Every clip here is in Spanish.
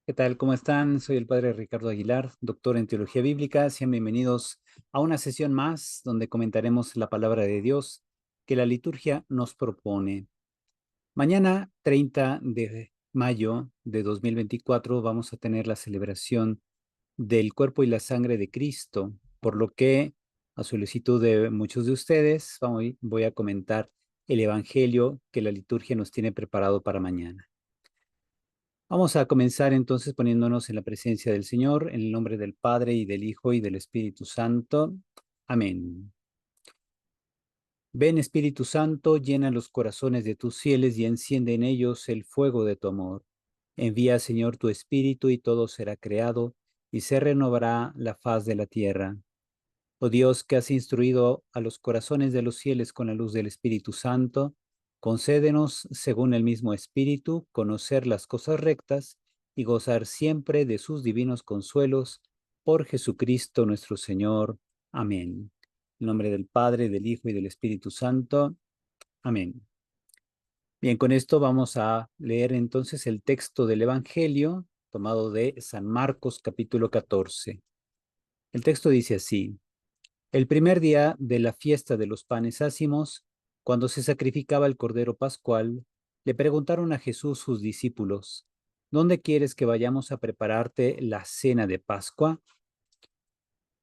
¿Qué tal? ¿Cómo están? Soy el padre Ricardo Aguilar, doctor en teología bíblica. Sean bienvenidos a una sesión más donde comentaremos la palabra de Dios que la liturgia nos propone. Mañana, 30 de mayo de 2024, vamos a tener la celebración del cuerpo y la sangre de Cristo, por lo que, a solicitud de muchos de ustedes, voy a comentar el evangelio que la liturgia nos tiene preparado para mañana. Vamos a comenzar entonces poniéndonos en la presencia del Señor, en el nombre del Padre y del Hijo y del Espíritu Santo. Amén. Ven Espíritu Santo, llena los corazones de tus fieles y enciende en ellos el fuego de tu amor. Envía, Señor, tu Espíritu y todo será creado y se renovará la faz de la tierra. Oh Dios, que has instruido a los corazones de los fieles con la luz del Espíritu Santo, concédenos, según el mismo Espíritu, conocer las cosas rectas y gozar siempre de sus divinos consuelos. Por Jesucristo nuestro Señor. Amén. En nombre del Padre, del Hijo y del Espíritu Santo. Amén. Bien, con esto vamos a leer entonces el texto del Evangelio tomado de San Marcos capítulo 14. El texto dice así. El primer día de la fiesta de los panes ácimos, cuando se sacrificaba el cordero pascual, le preguntaron a Jesús sus discípulos, ¿dónde quieres que vayamos a prepararte la cena de Pascua?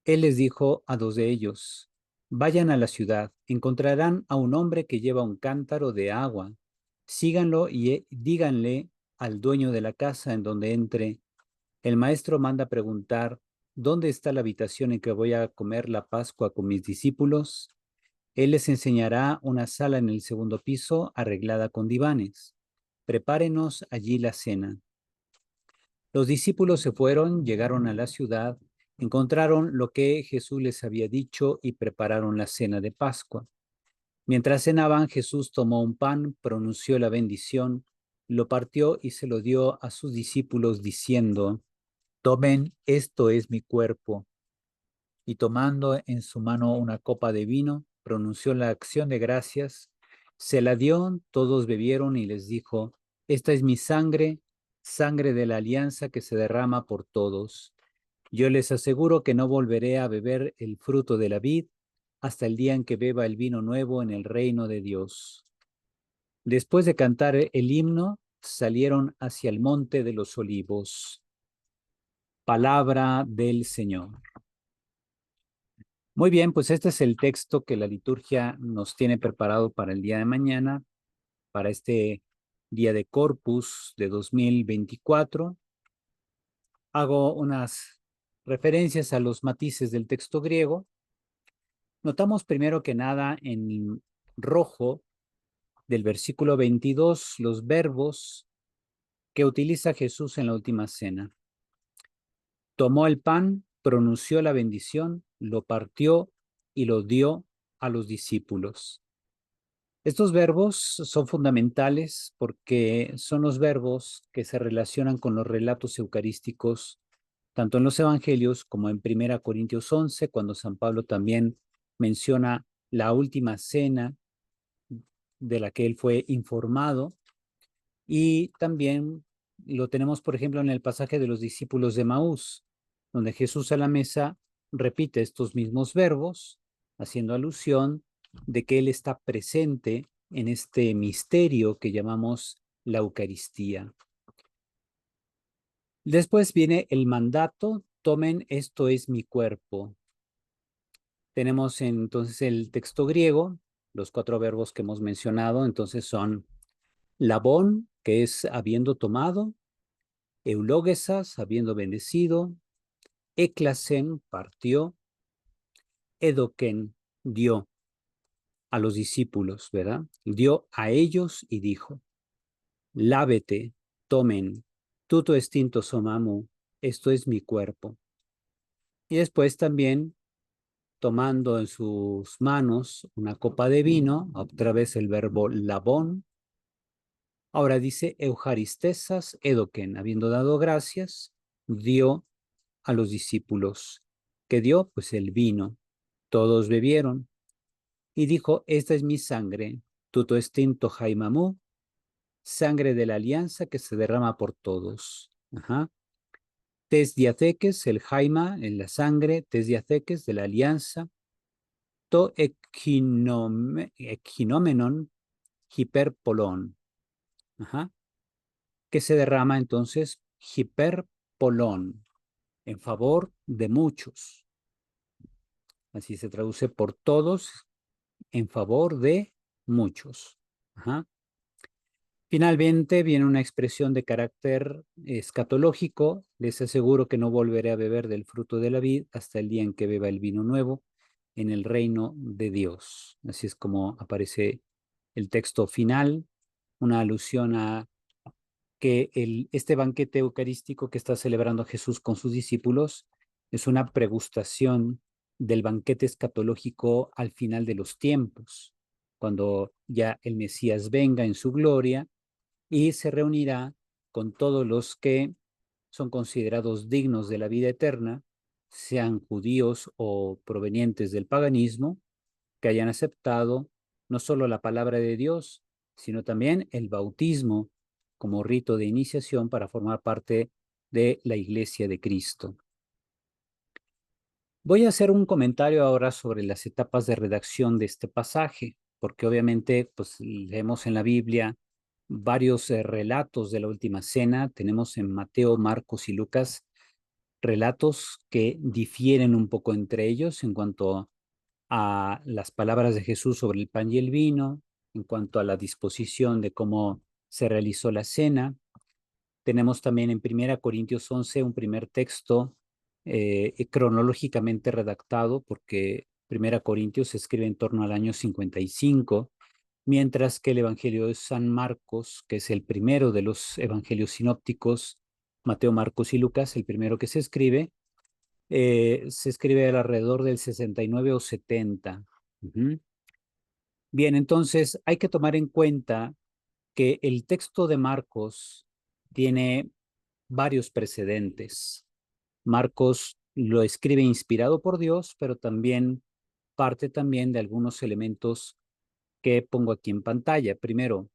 Él les dijo a dos de ellos, vayan a la ciudad, encontrarán a un hombre que lleva un cántaro de agua. Síganlo y díganle al dueño de la casa en donde entre, el maestro manda preguntar, ¿dónde está la habitación en que voy a comer la Pascua con mis discípulos? Él les enseñará una sala en el segundo piso arreglada con divanes. Prepárenos allí la cena. Los discípulos se fueron, llegaron a la ciudad, encontraron lo que Jesús les había dicho y prepararon la cena de Pascua. Mientras cenaban, Jesús tomó un pan, pronunció la bendición, lo partió y se lo dio a sus discípulos diciendo, tomen, esto es mi cuerpo. Y tomando en su mano una copa de vino, pronunció la acción de gracias, se la dio, todos bebieron y les dijo, esta es mi sangre, sangre de la alianza que se derrama por todos. Yo les aseguro que no volveré a beber el fruto de la vid hasta el día en que beba el vino nuevo en el reino de Dios. Después de cantar el himno, salieron hacia el monte de los olivos. Palabra del Señor. Muy bien, pues este es el texto que la liturgia nos tiene preparado para el día de mañana, para este día de Corpus de 2024. Hago unas referencias a los matices del texto griego. Notamos primero que nada en rojo del versículo 22 los verbos que utiliza Jesús en la última cena. Tomó el pan, pronunció la bendición, lo partió y lo dio a los discípulos. Estos verbos son fundamentales porque son los verbos que se relacionan con los relatos eucarísticos, tanto en los evangelios como en 1 Corintios 11, cuando San Pablo también menciona la última cena de la que él fue informado. Y también lo tenemos, por ejemplo, en el pasaje de los discípulos de Maús, donde Jesús a la mesa repite estos mismos verbos, haciendo alusión de que Él está presente en este misterio que llamamos la Eucaristía. Después viene el mandato, tomen, esto es mi cuerpo. Tenemos entonces el texto griego, los cuatro verbos que hemos mencionado, entonces son labón, que es habiendo tomado, eulógesas, habiendo bendecido, éclasen, partió, edoken, dio a los discípulos, ¿verdad? Dio a ellos y dijo, lávete, tomen, tuto extinto somamu, esto es mi cuerpo. Y después también, tomando en sus manos una copa de vino, otra vez el verbo labón, ahora dice eujaristesas, edoken, habiendo dado gracias, dio a los discípulos. ¿Qué dio? Pues el vino. Todos bebieron. Y dijo, esta es mi sangre, tuto extinto jaimamú, sangre de la alianza que se derrama por todos. Ajá. tes diatheques, el jaima, en la sangre, tes diatheques de la alianza, to echinómenon hiperpolón, que se derrama entonces hiperpolón, en favor de muchos. Así se traduce por todos, en favor de muchos. Finalmente viene una expresión de carácter escatológico. Les aseguro que no volveré a beber del fruto de la vid hasta el día en que beba el vino nuevo en el reino de Dios. Así es como aparece el texto final, una alusión a que este banquete eucarístico que está celebrando Jesús con sus discípulos es una pregustación del banquete escatológico al final de los tiempos, cuando ya el Mesías venga en su gloria y se reunirá con todos los que son considerados dignos de la vida eterna, sean judíos o provenientes del paganismo, que hayan aceptado no solo la palabra de Dios, sino también el bautismo como rito de iniciación para formar parte de la Iglesia de Cristo. Voy a hacer un comentario ahora sobre las etapas de redacción de este pasaje, porque obviamente pues, leemos en la Biblia varios relatos de la última cena. Tenemos en Mateo, Marcos y Lucas relatos que difieren un poco entre ellos en cuanto a las palabras de Jesús sobre el pan y el vino, en cuanto a la disposición de cómo se realizó la cena. Tenemos también en 1 Corintios 11 un primer texto cronológicamente redactado, porque 1 Corintios se escribe en torno al año 55, mientras que el Evangelio de San Marcos, que es el primero de los evangelios sinópticos, Mateo, Marcos y Lucas, el primero que se escribe alrededor del 69 o 70. Bien, entonces hay que tomar en cuenta que el texto de Marcos tiene varios precedentes. Marcos lo escribe inspirado por Dios, pero también parte también de algunos elementos que pongo aquí en pantalla. Primero,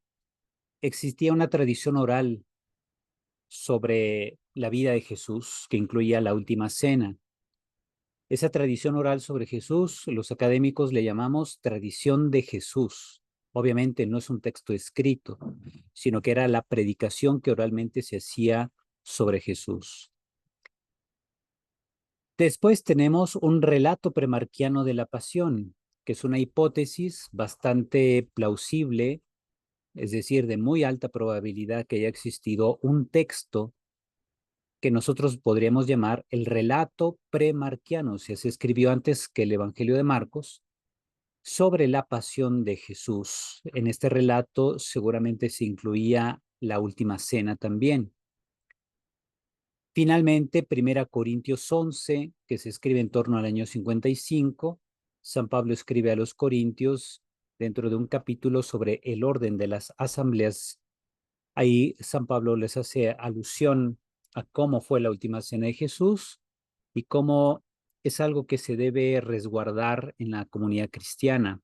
existía una tradición oral sobre la vida de Jesús que incluía la última cena. Esa tradición oral sobre Jesús, los académicos le llamamos tradición de Jesús. Obviamente no es un texto escrito, sino que era la predicación que oralmente se hacía sobre Jesús. Después tenemos un relato premarquiano de la pasión, que es una hipótesis bastante plausible, es decir, de muy alta probabilidad que haya existido un texto que nosotros podríamos llamar el relato premarquiano, o sea, se escribió antes que el Evangelio de Marcos, sobre la pasión de Jesús. En este relato seguramente se incluía la última cena también. Finalmente, 1 Corintios 11, que se escribe en torno al año 55, San Pablo escribe a los Corintios dentro de un capítulo sobre el orden de las asambleas. Ahí San Pablo les hace alusión a cómo fue la última cena de Jesús y cómo es algo que se debe resguardar en la comunidad cristiana.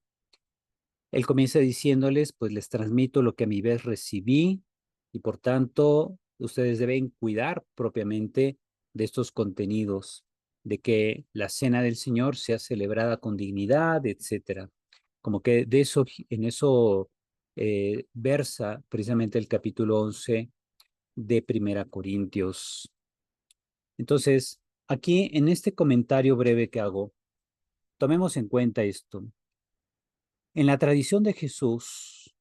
Él comienza diciéndoles, pues les transmito lo que a mi vez recibí y por tanto ustedes deben cuidar propiamente de estos contenidos, de que la cena del Señor sea celebrada con dignidad, etcétera. Como que de eso, en eso versa precisamente el capítulo 11 de Primera Corintios. Entonces, aquí en este comentario breve que hago, tomemos en cuenta esto. En la tradición de Jesús,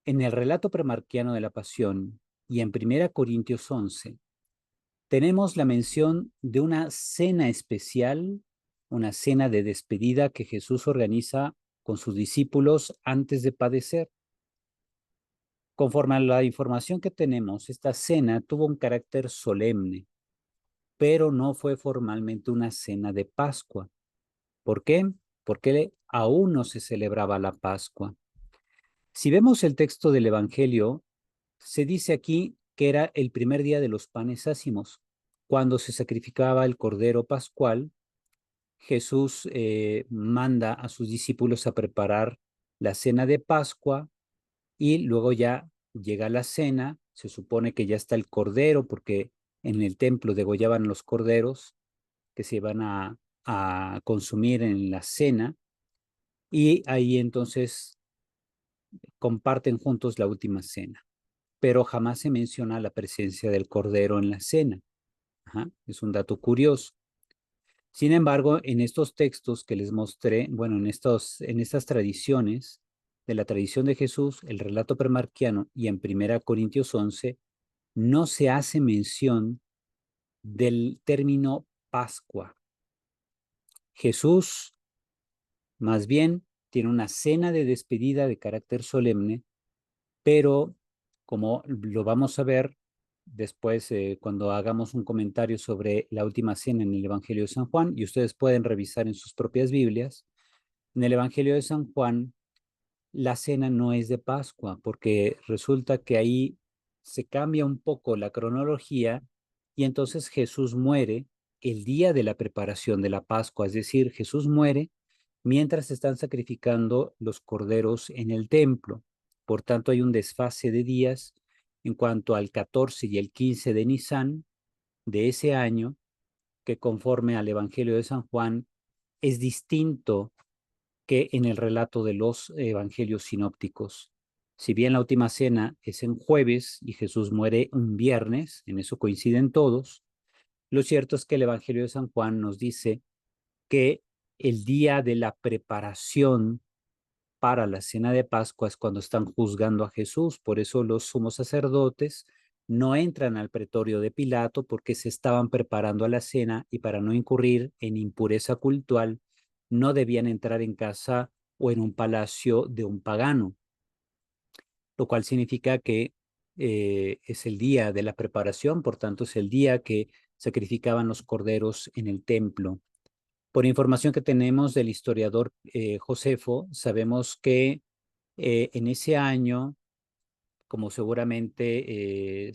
en el relato premarquiano de la Pasión y en 1 Corintios 11, tenemos la mención de una cena especial, una cena de despedida que Jesús organiza con sus discípulos antes de padecer. Conforme a la información que tenemos, esta cena tuvo un carácter solemne, pero no fue formalmente una cena de Pascua. ¿Por qué? Porque aún no se celebraba la Pascua. Si vemos el texto del Evangelio, se dice aquí que era el primer día de los panes ácimos. Cuando se sacrificaba el cordero pascual, Jesús manda a sus discípulos a preparar la cena de Pascua y luego ya llega la cena, se supone que ya está el cordero porque en el templo degollaban los corderos que se iban a consumir en la cena, y ahí entonces comparten juntos la última cena, pero jamás se menciona la presencia del cordero en la cena. Ajá, es un dato curioso. Sin embargo, en estos textos que les mostré, bueno, en estas tradiciones de la tradición de Jesús, el relato premarquiano y en 1 Corintios 11, no se hace mención del término Pascua. Jesús, más bien, tiene una cena de despedida de carácter solemne, pero como lo vamos a ver después cuando hagamos un comentario sobre la última cena en el Evangelio de San Juan, y ustedes pueden revisar en sus propias Biblias, en el Evangelio de San Juan, la cena no es de Pascua, porque resulta que ahí se cambia un poco la cronología y entonces Jesús muere el día de la preparación de la Pascua, es decir, Jesús muere mientras se están sacrificando los corderos en el templo. Por tanto, hay un desfase de días en cuanto al 14 y el 15 de Nisan de ese año, que conforme al Evangelio de San Juan es distinto que en el relato de los evangelios sinópticos. Si bien la última cena es en jueves y Jesús muere un viernes, en eso coinciden todos, lo cierto es que el Evangelio de San Juan nos dice que el día de la preparación para la cena de Pascua es cuando están juzgando a Jesús. Por eso los sumos sacerdotes no entran al pretorio de Pilato, porque se estaban preparando a la cena y para no incurrir en impureza cultural no debían entrar en casa o en un palacio de un pagano, lo cual significa que es el día de la preparación, por tanto es el día que sacrificaban los corderos en el templo. Por información que tenemos del historiador Josefo, sabemos que en ese año, como seguramente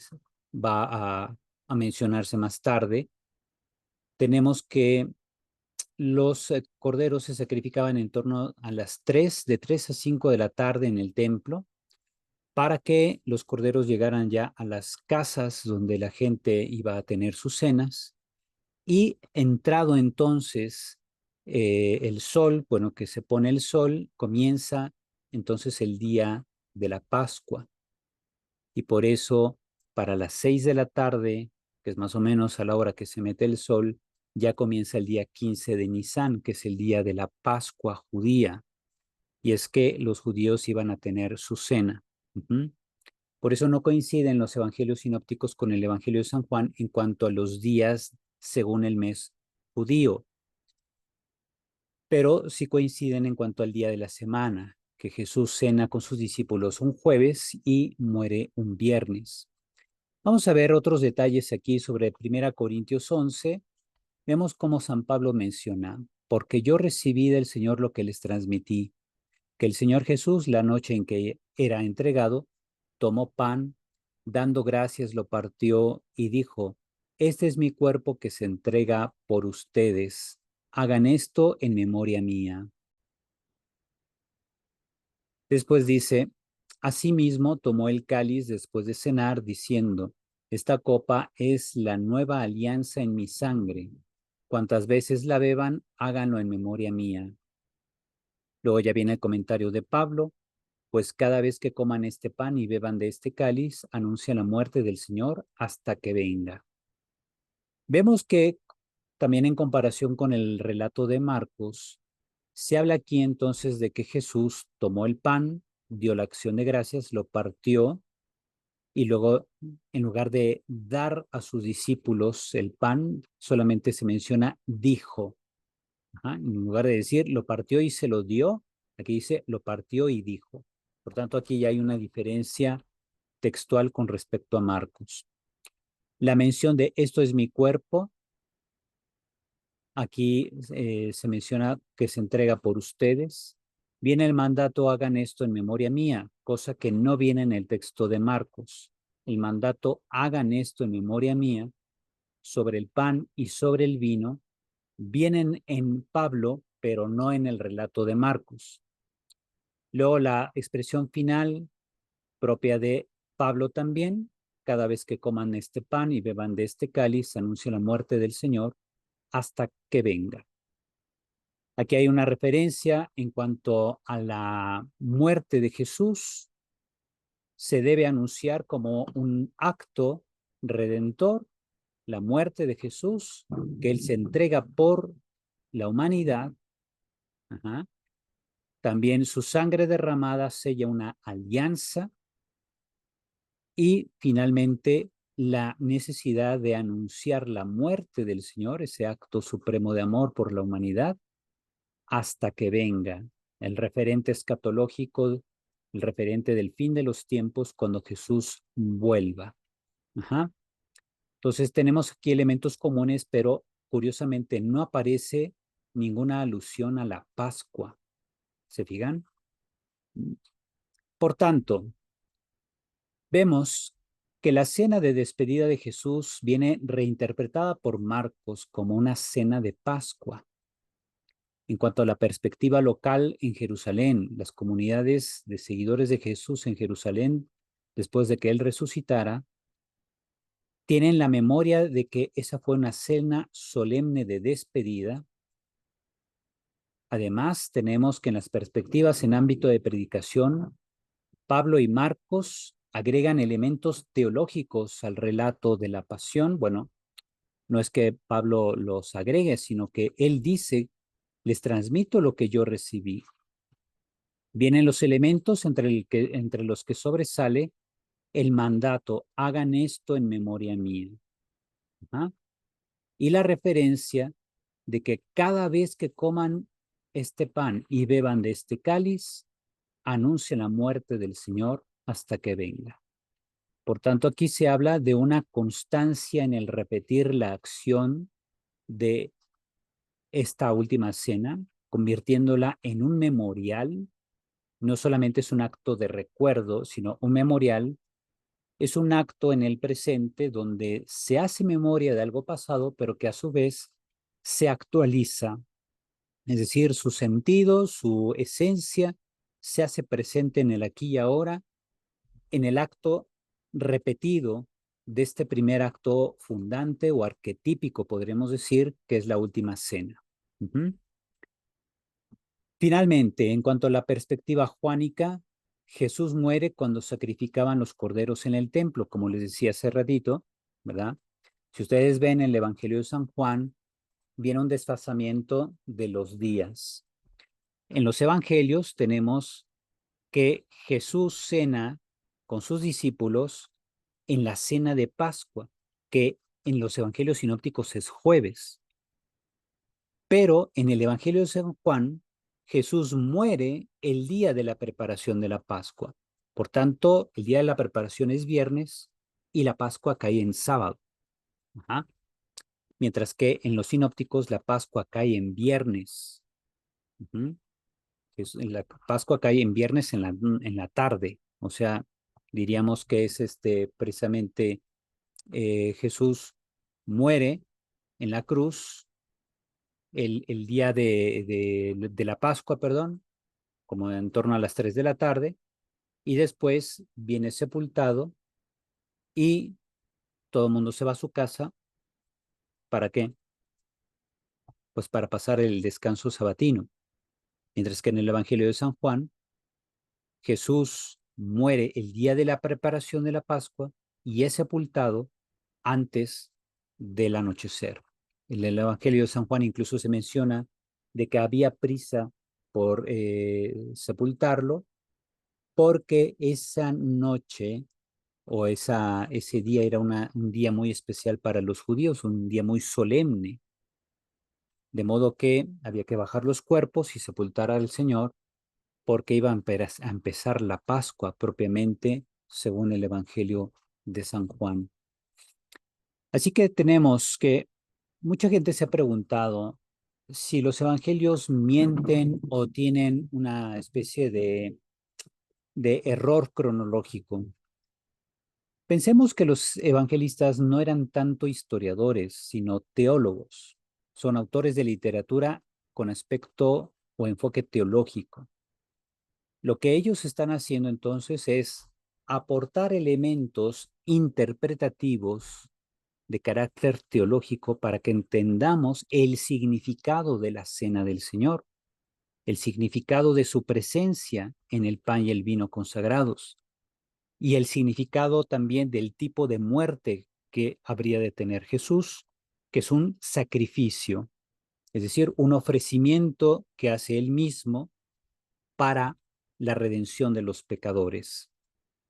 va a mencionarse más tarde, tenemos que los corderos se sacrificaban en torno a las 3, de 3 a 5 de la tarde en el templo, para que los corderos llegaran ya a las casas donde la gente iba a tener sus cenas. Y entrado entonces el sol, bueno, que se pone el sol, comienza entonces el día de la Pascua. Y por eso, para las 6 de la tarde, que es más o menos a la hora que se mete el sol, ya comienza el día 15 de Nisan, que es el día de la Pascua judía. Y es que los judíos iban a tener su cena. Por eso no coinciden los evangelios sinópticos con el Evangelio de San Juan en cuanto a los días según el mes judío, pero sí coinciden en cuanto al día de la semana, que Jesús cena con sus discípulos un jueves y muere un viernes. Vamos a ver otros detalles aquí sobre 1 Corintios 11. Vemos cómo San Pablo menciona: porque yo recibí del Señor lo que les transmití, que el Señor Jesús, la noche en que era entregado, tomó pan, dando gracias lo partió y dijo: este es mi cuerpo que se entrega por ustedes. Hagan esto en memoria mía. Después dice: asimismo tomó el cáliz después de cenar, diciendo: esta copa es la nueva alianza en mi sangre. Cuantas veces la beban, háganlo en memoria mía. Luego ya viene el comentario de Pablo: pues cada vez que coman este pan y beban de este cáliz, anuncian la muerte del Señor hasta que venga. Vemos que también en comparación con el relato de Marcos, se habla aquí entonces de que Jesús tomó el pan, dio la acción de gracias, lo partió y luego, en lugar de dar a sus discípulos el pan, solamente se menciona dijo. Ajá. En lugar de decir lo partió y se lo dio, aquí dice lo partió y dijo. Por tanto, aquí ya hay una diferencia textual con respecto a Marcos. La mención de esto es mi cuerpo, aquí se menciona que se entrega por ustedes. Viene el mandato: hagan esto en memoria mía, cosa que no viene en el texto de Marcos. El mandato: hagan esto en memoria mía, sobre el pan y sobre el vino, vienen en Pablo, pero no en el relato de Marcos. Luego la expresión final, propia de Pablo también, cada vez que coman este pan y beban de este cáliz, anuncia la muerte del Señor hasta que venga. Aquí hay una referencia en cuanto a la muerte de Jesús. Se debe anunciar como un acto redentor, la muerte de Jesús, que Él se entrega por la humanidad. Ajá. También su sangre derramada sella una alianza y finalmente la necesidad de anunciar la muerte del Señor, ese acto supremo de amor por la humanidad, hasta que venga el referente escatológico, el referente del fin de los tiempos cuando Jesús vuelva. Ajá. Entonces tenemos aquí elementos comunes, pero curiosamente no aparece ninguna alusión a la Pascua. ¿Se fijan? Por tanto, vemos que la cena de despedida de Jesús viene reinterpretada por Marcos como una cena de Pascua. En cuanto a la perspectiva local en Jerusalén, las comunidades de seguidores de Jesús en Jerusalén, después de que Él resucitara, tienen la memoria de que esa fue una cena solemne de despedida. Además, tenemos que en las perspectivas en ámbito de predicación, Pablo y Marcos agregan elementos teológicos al relato de la pasión. Bueno, no es que Pablo los agregue, sino que él dice, les transmito lo que yo recibí. Vienen los elementos entre los que sobresale el mandato, hagan esto en memoria mía. ¿Ah? Y la referencia de que cada vez que coman este pan y beban de este cáliz, anuncia la muerte del Señor hasta que venga. Por tanto, aquí se habla de una constancia en el repetir la acción de esta última cena, convirtiéndola en un memorial. No solamente es un acto de recuerdo, sino un memorial. Es un acto en el presente donde se hace memoria de algo pasado, pero que a su vez se actualiza. Es decir, su sentido, su esencia se hace presente en el aquí y ahora, en el acto repetido de este primer acto fundante o arquetípico, podríamos decir, que es la última cena. Finalmente, en cuanto a la perspectiva juánica, Jesús muere cuando sacrificaban los corderos en el templo, como les decía hace ratito, ¿verdad? Si ustedes ven en el Evangelio de San Juan, viene un desfasamiento de los días. En los evangelios tenemos que Jesús cena con sus discípulos en la cena de Pascua, que en los evangelios sinópticos es jueves. Pero en el Evangelio de San Juan, Jesús muere el día de la preparación de la Pascua. Por tanto, el día de la preparación es viernes y la Pascua cae en sábado. Ajá. Mientras que en los sinópticos la Pascua cae en viernes. La Pascua cae en viernes en la tarde. O sea, diríamos que es precisamente Jesús muere en la cruz el día de la Pascua, perdón, como en torno a las 3 de la tarde, y después viene sepultado y todo el mundo se va a su casa. ¿Para qué? Pues para pasar el descanso sabatino. Mientras que en el Evangelio de San Juan, Jesús muere el día de la preparación de la Pascua y es sepultado antes del anochecer. En el Evangelio de San Juan incluso se menciona de que había prisa por sepultarlo porque esa noche o ese día era un día muy especial para los judíos, un día muy solemne, de modo que había que bajar los cuerpos y sepultar al Señor porque iba a empezar la Pascua propiamente según el Evangelio de San Juan. Así que tenemos que mucha gente se ha preguntado si los evangelios mienten o tienen una especie de error cronológico. Pensemos que los evangelistas no eran tanto historiadores, sino teólogos. Son autores de literatura con aspecto o enfoque teológico. Lo que ellos están haciendo entonces es aportar elementos interpretativos de carácter teológico para que entendamos el significado de la cena del Señor, el significado de su presencia en el pan y el vino consagrados, y el significado también del tipo de muerte que habría de tener Jesús, que es un sacrificio, es decir, un ofrecimiento que hace él mismo para la redención de los pecadores,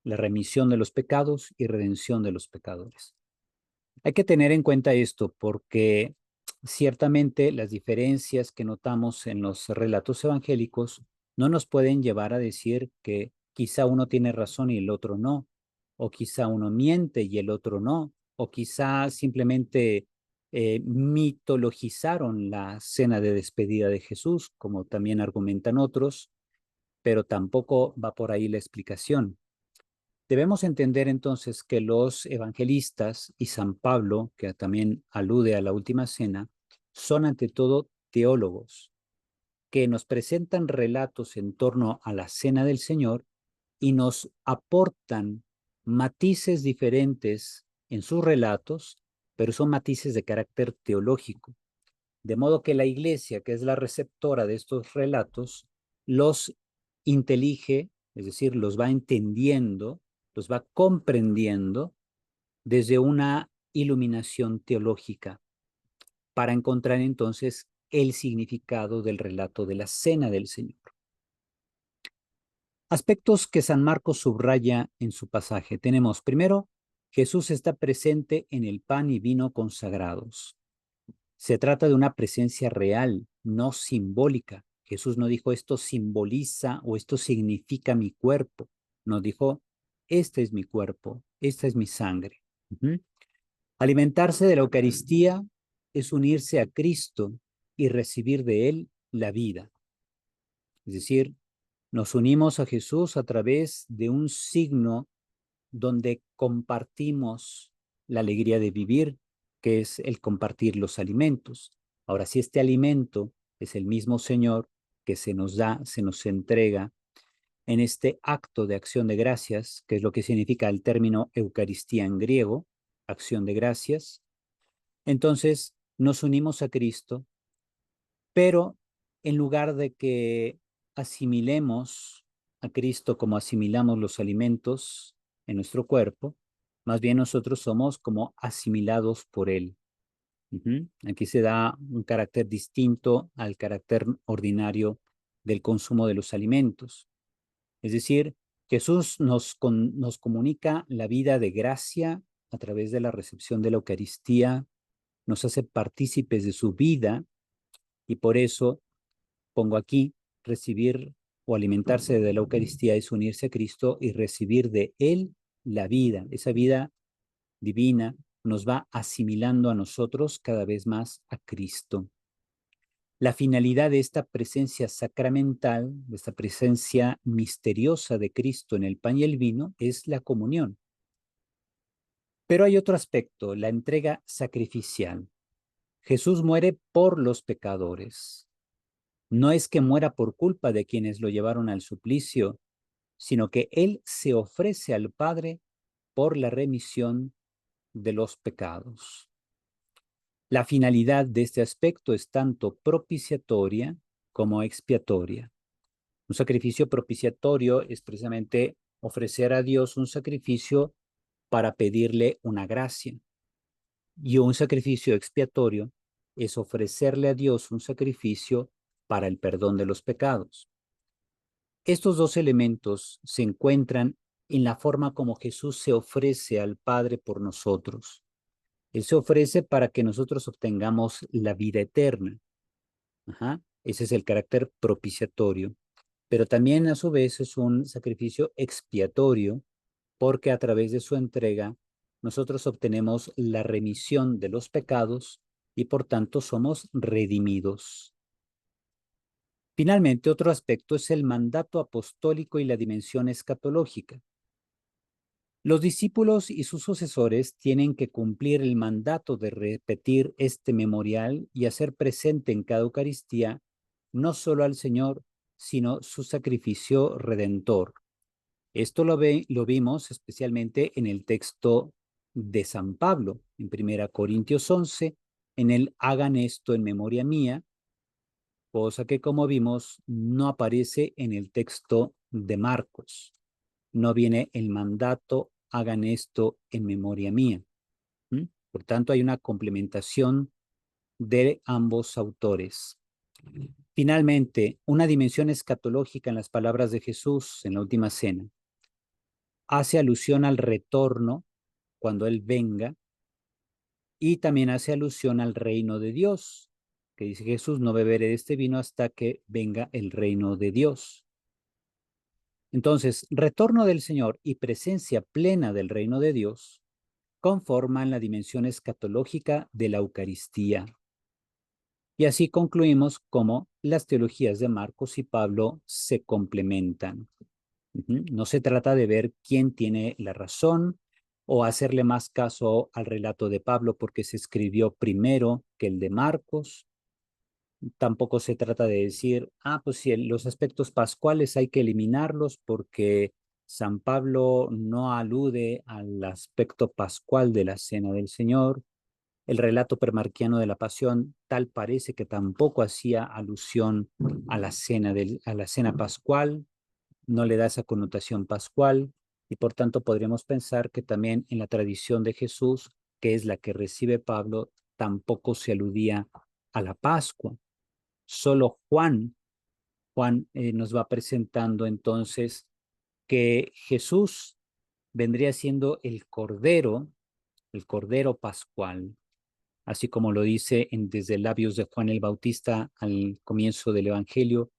la remisión de los pecados y redención de los pecadores. Hay que tener en cuenta esto porque ciertamente las diferencias que notamos en los relatos evangélicos no nos pueden llevar a decir que quizá uno tiene razón y el otro no, o quizá uno miente y el otro no, o quizá simplemente mitologizaron la cena de despedida de Jesús, como también argumentan otros, pero tampoco va por ahí la explicación. Debemos entender entonces que los evangelistas y San Pablo, que también alude a la última cena, son ante todo teólogos que nos presentan relatos en torno a la cena del Señor y nos aportan matices diferentes en sus relatos, pero son matices de carácter teológico. De modo que la iglesia, que es la receptora de estos relatos, los intelige, es decir, los va entendiendo, los va comprendiendo desde una iluminación teológica para encontrar entonces el significado del relato de la cena del Señor. Aspectos que San Marcos subraya en su pasaje. Tenemos primero, Jesús está presente en el pan y vino consagrados. Se trata de una presencia real, no simbólica. Jesús no dijo esto simboliza o esto significa mi cuerpo. Nos dijo, este es mi cuerpo, esta es mi sangre. Alimentarse de la Eucaristía es unirse a Cristo y recibir de Él la vida. Es decir, nos unimos a Jesús a través de un signo donde compartimos la alegría de vivir, que es el compartir los alimentos. Ahora, si este alimento es el mismo Señor que se nos da, se nos entrega en este acto de acción de gracias, que es lo que significa el término Eucaristía en griego, acción de gracias, entonces nos unimos a Cristo, pero en lugar de que asimilemos a Cristo como asimilamos los alimentos en nuestro cuerpo, más bien nosotros somos como asimilados por Él. Aquí se da un carácter distinto al carácter ordinario del consumo de los alimentos. Es decir, Jesús nos comunica la vida de gracia a través de la recepción de la Eucaristía, nos hace partícipes de su vida y por eso pongo aquí, recibir o alimentarse de la Eucaristía es unirse a Cristo y recibir de Él la vida. Esa vida divina nos va asimilando a nosotros cada vez más a Cristo. La finalidad de esta presencia sacramental, de esta presencia misteriosa de Cristo en el pan y el vino, es la comunión. Pero hay otro aspecto, la entrega sacrificial. Jesús muere por los pecadores. No es que muera por culpa de quienes lo llevaron al suplicio, sino que Él se ofrece al Padre por la remisión de los pecados. La finalidad de este aspecto es tanto propiciatoria como expiatoria. Un sacrificio propiciatorio es precisamente ofrecer a Dios un sacrificio para pedirle una gracia. Y un sacrificio expiatorio es ofrecerle a Dios un sacrificio para el perdón de los pecados. Estos dos elementos se encuentran en la forma como Jesús se ofrece al Padre por nosotros. Él se ofrece para que nosotros obtengamos la vida eterna. Ese es el carácter propiciatorio. Pero también a su vez es un sacrificio expiatorio porque a través de su entrega nosotros obtenemos la remisión de los pecados y por tanto somos redimidos. Finalmente, otro aspecto es el mandato apostólico y la dimensión escatológica. Los discípulos y sus sucesores tienen que cumplir el mandato de repetir este memorial y hacer presente en cada Eucaristía no solo al Señor, sino su sacrificio redentor. Esto lo vimos especialmente en el texto de San Pablo, en 1 Corintios 11, en el hagan esto en memoria mía, cosa que como vimos no aparece en el texto de Marcos. No viene el mandato, hagan esto en memoria mía. ¿Mm? Por tanto, hay una complementación de ambos autores. Finalmente, una dimensión escatológica en las palabras de Jesús en la última cena hace alusión al retorno cuando Él venga y también hace alusión al reino de Dios, que dice Jesús, no beberé de este vino hasta que venga el reino de Dios. Entonces, retorno del Señor y presencia plena del reino de Dios conforman la dimensión escatológica de la Eucaristía. Y así concluimos cómo las teologías de Marcos y Pablo se complementan. No se trata de ver quién tiene la razón o hacerle más caso al relato de Pablo porque se escribió primero que el de Marcos. Tampoco se trata de decir, pues sí, los aspectos pascuales hay que eliminarlos porque San Pablo no alude al aspecto pascual de la cena del Señor. El relato premarquiano de la Pasión tal parece que tampoco hacía alusión a la cena pascual, no le da esa connotación pascual, y por tanto podríamos pensar que también en la tradición de Jesús, que es la que recibe Pablo, tampoco se aludía a la Pascua. Solo Juan nos va presentando entonces que Jesús vendría siendo el Cordero Pascual, así como lo dice desde labios de Juan el Bautista al comienzo del Evangelio,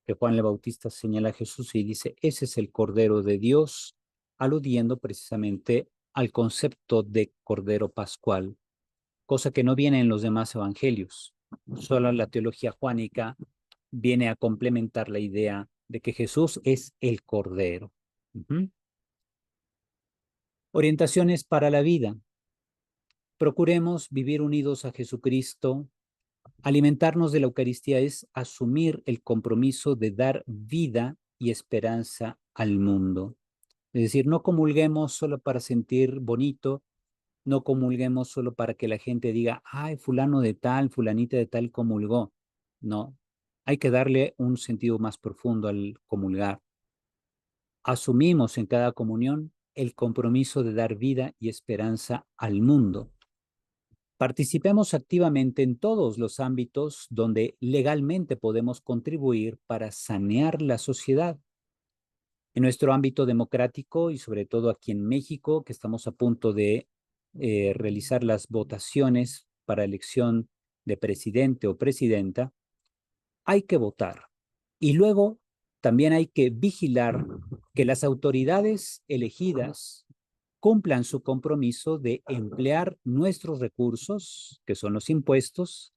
que Juan el Bautista señala a Jesús y dice, ese es el Cordero de Dios, aludiendo precisamente al concepto de Cordero Pascual, cosa que no viene en los demás evangelios. Solo la teología juánica viene a complementar la idea de que Jesús es el Cordero. Orientaciones para la vida. Procuremos vivir unidos a Jesucristo. Alimentarnos de la Eucaristía es asumir el compromiso de dar vida y esperanza al mundo. Es decir, no comulguemos solo para sentir bonito, no comulguemos solo para que la gente diga, ay, fulano de tal, fulanita de tal comulgó. No, hay que darle un sentido más profundo al comulgar. Asumimos en cada comunión el compromiso de dar vida y esperanza al mundo. Participemos activamente en todos los ámbitos donde legalmente podemos contribuir para sanear la sociedad. En nuestro ámbito democrático y sobre todo aquí en México, que estamos a punto de realizar las votaciones para elección de presidente o presidenta, hay que votar. Y luego también hay que vigilar que las autoridades elegidas cumplan su compromiso de emplear nuestros recursos, que son los impuestos,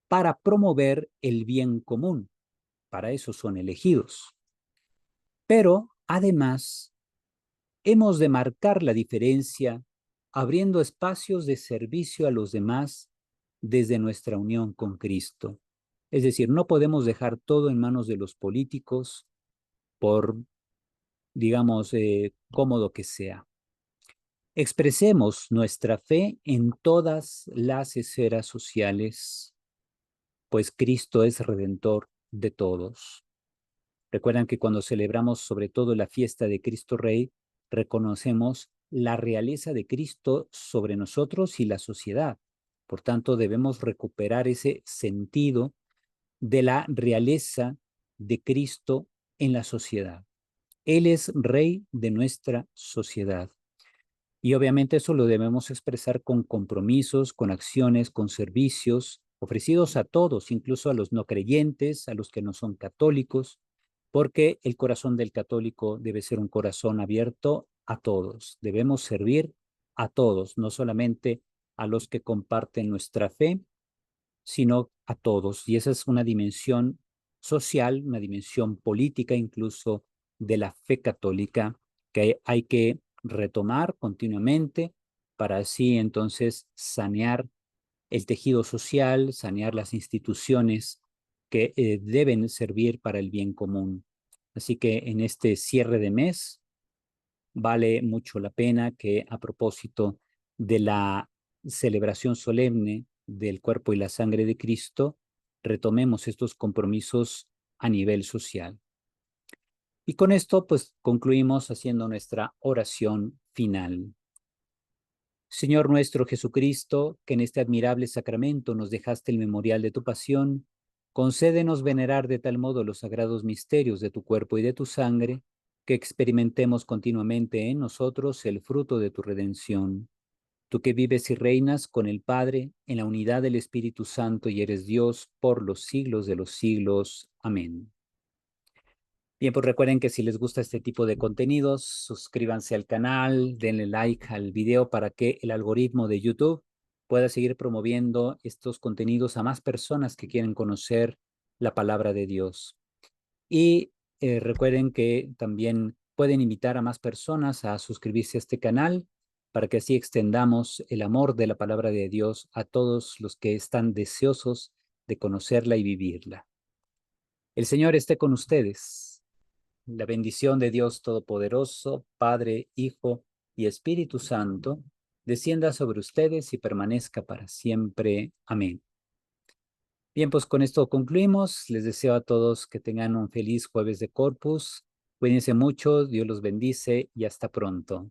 para promover el bien común. Para eso son elegidos. Pero además, hemos de marcar la diferencia abriendo espacios de servicio a los demás desde nuestra unión con Cristo. Es decir, no podemos dejar todo en manos de los políticos por, digamos, cómodo que sea. Expresemos nuestra fe en todas las esferas sociales, pues Cristo es redentor de todos. Recuerdan que cuando celebramos sobre todo la fiesta de Cristo Rey, reconocemos la realeza de Cristo sobre nosotros y la sociedad. Por tanto, debemos recuperar ese sentido de la realeza de Cristo en la sociedad. Él es Rey de nuestra sociedad. Y obviamente eso lo debemos expresar con compromisos, con acciones, con servicios ofrecidos a todos, incluso a los no creyentes, a los que no son católicos, porque el corazón del católico debe ser un corazón abierto a todos. Debemos servir a todos, no solamente a los que comparten nuestra fe, sino a todos. Y esa es una dimensión social, una dimensión política incluso de la fe católica que hay que retomar continuamente para así entonces sanear el tejido social, sanear las instituciones que deben servir para el bien común. Así que en este cierre de mes vale mucho la pena que a propósito de la celebración solemne del cuerpo y la sangre de Cristo, retomemos estos compromisos a nivel social. Y con esto, pues concluimos haciendo nuestra oración final. Señor nuestro Jesucristo, que en este admirable sacramento nos dejaste el memorial de tu pasión, concédenos venerar de tal modo los sagrados misterios de tu cuerpo y de tu sangre, que experimentemos continuamente en nosotros el fruto de tu redención. Tú que vives y reinas con el Padre en la unidad del Espíritu Santo y eres Dios por los siglos de los siglos. Amén. Bien, pues recuerden que si les gusta este tipo de contenidos, suscríbanse al canal, denle like al video para que el algoritmo de YouTube pueda seguir promoviendo estos contenidos a más personas que quieren conocer la palabra de Dios. Y recuerden que también pueden invitar a más personas a suscribirse a este canal para que así extendamos el amor de la palabra de Dios a todos los que están deseosos de conocerla y vivirla. El Señor esté con ustedes. La bendición de Dios Todopoderoso, Padre, Hijo y Espíritu Santo, descienda sobre ustedes y permanezca para siempre. Amén. Bien, pues con esto concluimos. Les deseo a todos que tengan un feliz jueves de Corpus. Cuídense mucho, Dios los bendice y hasta pronto.